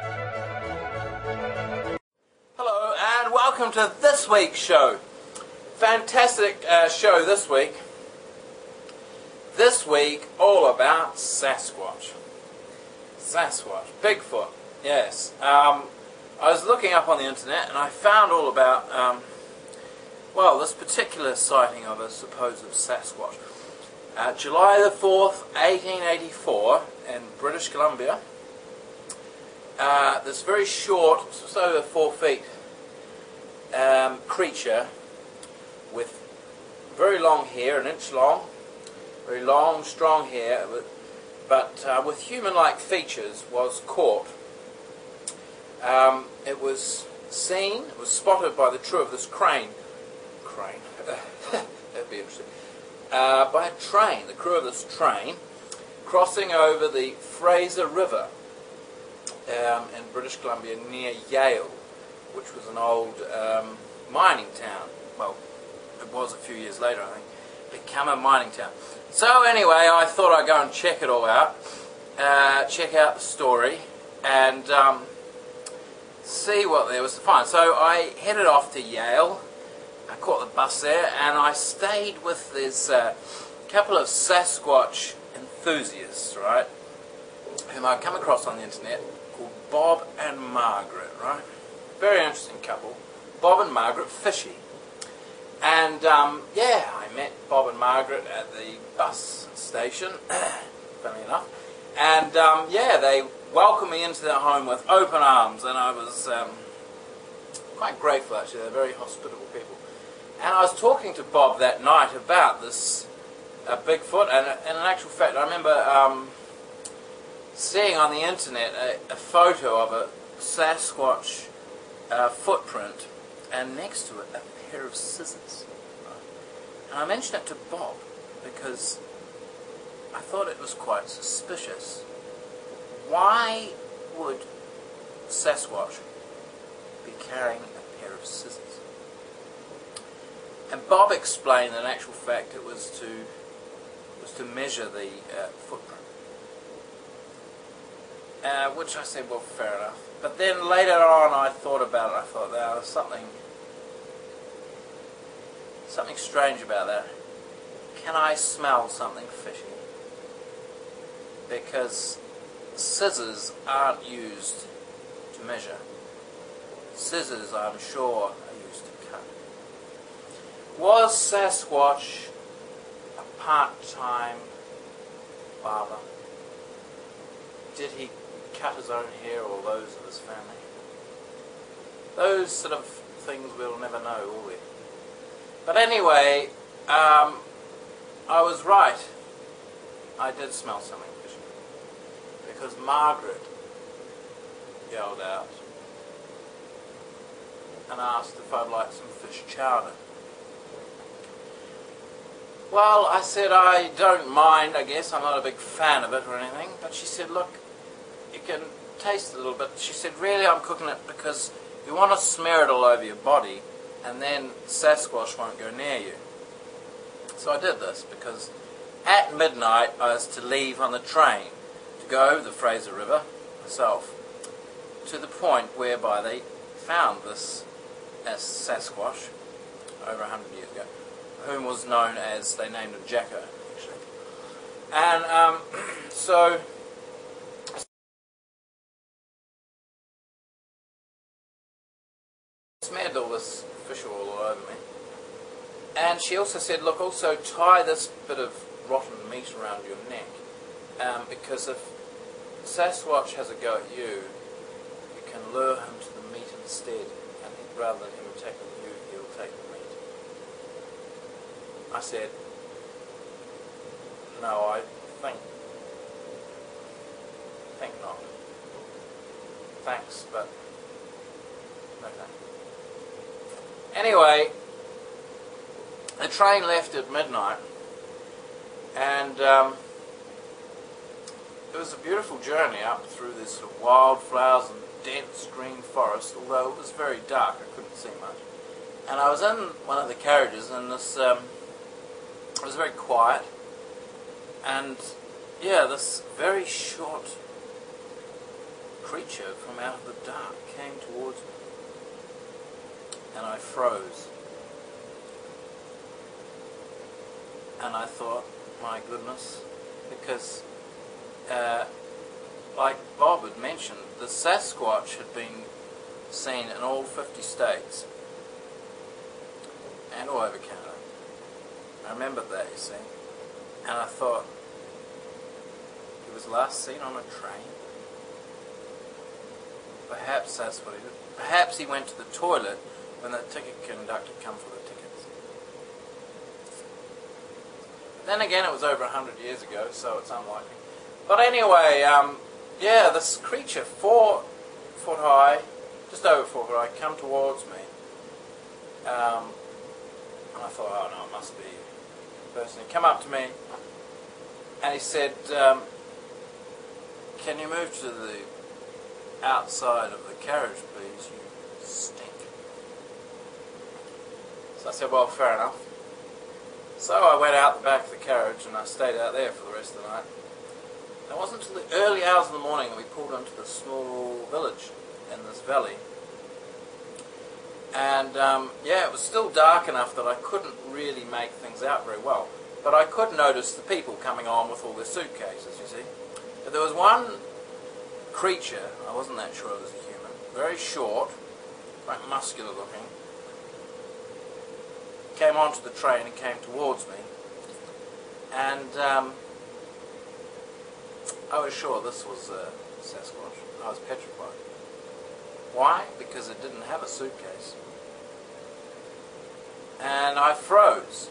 Hello and welcome to this week's show. Fantastic show this week. This week all about Sasquatch. Sasquatch, Bigfoot, yes. I was looking up on the internet and I found all about, well, this particular sighting of a supposed Sasquatch. July the 4th, 1884 in British Columbia. This very short, just over 4 feet, creature with very long hair, 1 inch long, very long, strong hair, but with human-like features, was caught. It was seen, it was spotted by the crew of this crane, that'd be interesting, by a train, the crew of this train, crossing over the Fraser River in British Columbia near Yale, which was an old mining town. Well, it was a few years later, I think, become a mining town. So anyway, I thought I'd go and check it all out, check out the story, and see what there was to find. So I headed off to Yale. I caught the bus there, and I stayed with this couple of Sasquatch enthusiasts, right, whom I'd come across on the internet, called Bob and Margaret, right? Very interesting couple. Bob and Margaret Fishy. And yeah, I met Bob and Margaret at the bus station, funny enough. And yeah, they welcomed me into their home with open arms, and I was quite grateful actually. They're very hospitable people. And I was talking to Bob that night about this Bigfoot, and in actual fact I remember seeing on the internet a photo of a Sasquatch footprint, and next to it a pair of scissors. And I mentioned it to Bob because I thought it was quite suspicious. Why would Sasquatch be carrying a pair of scissors? And Bob explained that in actual fact it was to measure the footprint. Which I said, well, fair enough. But then later on I thought about it. I thought, there was something strange about that. Can I smell something fishy? Because scissors aren't used to measure. Scissors, I'm sure, are used to cut. Was Sasquatch a part-time barber? Did he cut his own hair or those of his family? Those sort of things we'll never know, will we? But anyway, I was right. I did smell something fishy. Because Margaret yelled out and asked if I'd like some fish chowder. Well, I said I don't mind, I guess. I'm not a big fan of it or anything. But she said, look, you can taste it a little bit. She said, really, I'm cooking it because you want to smear it all over your body, and then Sasquatch won't go near you. So I did this because at midnight I was to leave on the train to go over the Fraser River myself to the point whereby they found this Sasquatch over 100 years ago, whom was known as, they named him Jacko, actually. And so smeared all this fish oil all over me. And she also said, look, also tie this bit of rotten meat around your neck, because if Sasquatch has a go at you, you can lure him to the meat instead, and rather than him attacking you, he'll take the meat. I said, no, I think not. Thanks, but no thanks. Anyway, the train left at midnight, and it was a beautiful journey up through this sort of wildflowers and dense green forest, although it was very dark, I couldn't see much. And I was in one of the carriages, and this it was very quiet, and yeah, this very short creature from out of the dark came towards me, and I froze. And I thought, my goodness, because like Bob had mentioned, the Sasquatch had been seen in all 50 states and all over Canada. I remembered that, you see, and I thought, he was last seen on a train. Perhaps that's what he did. Perhaps he went to the toilet when the ticket conductor came for the tickets. Then again, it was over 100 years ago, so it's unlikely. But anyway, yeah, this creature, 4 foot high, just over 4 foot high, come towards me. And I thought, oh no, it must be a person. He came up to me, and he said, can you move to the outside of the carriage, please? You stink. So I said, well, fair enough. So I went out the back of the carriage and I stayed out there for the rest of the night. It wasn't until the early hours of the morning that we pulled into this small village in this valley. And yeah, it was still dark enough that I couldn't really make things out very well. But I could notice the people coming on with all their suitcases, you see. But there was one creature, I wasn't that sure it was a human, very short, quite muscular looking, came onto the train and came towards me, and I was sure this was a Sasquatch. I was petrified. Why? Because it didn't have a suitcase. And I froze,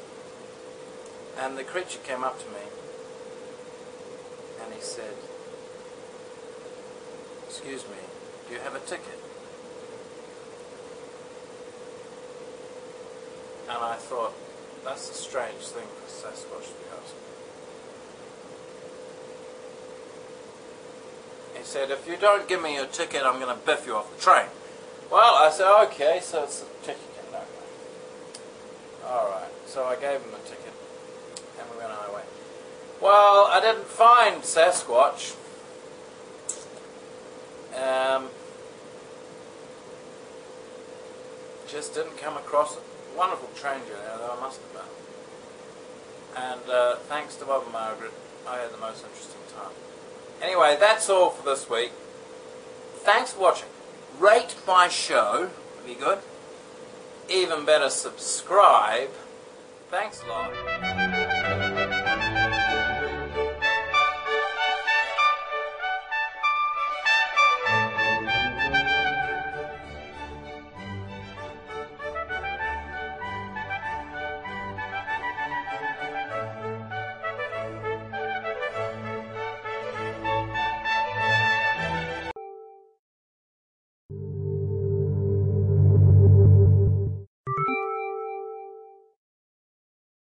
and the creature came up to me and he said, excuse me, do you have a ticket? And I thought, that's a strange thing for Sasquatch to be asking. He said, if you don't give me your ticket, I'm going to biff you off the train. Well, I said, okay, so it's a ticket conductor. Alright, so I gave him a ticket, and we went on our way. Well, I didn't find Sasquatch. Just didn't come across it. Wonderful train journey, though, I must admit. And thanks to Bob and Margaret, I had the most interesting time. Anyway, that's all for this week. Thanks for watching. Rate my show, would be good. Even better, subscribe. Thanks a lot.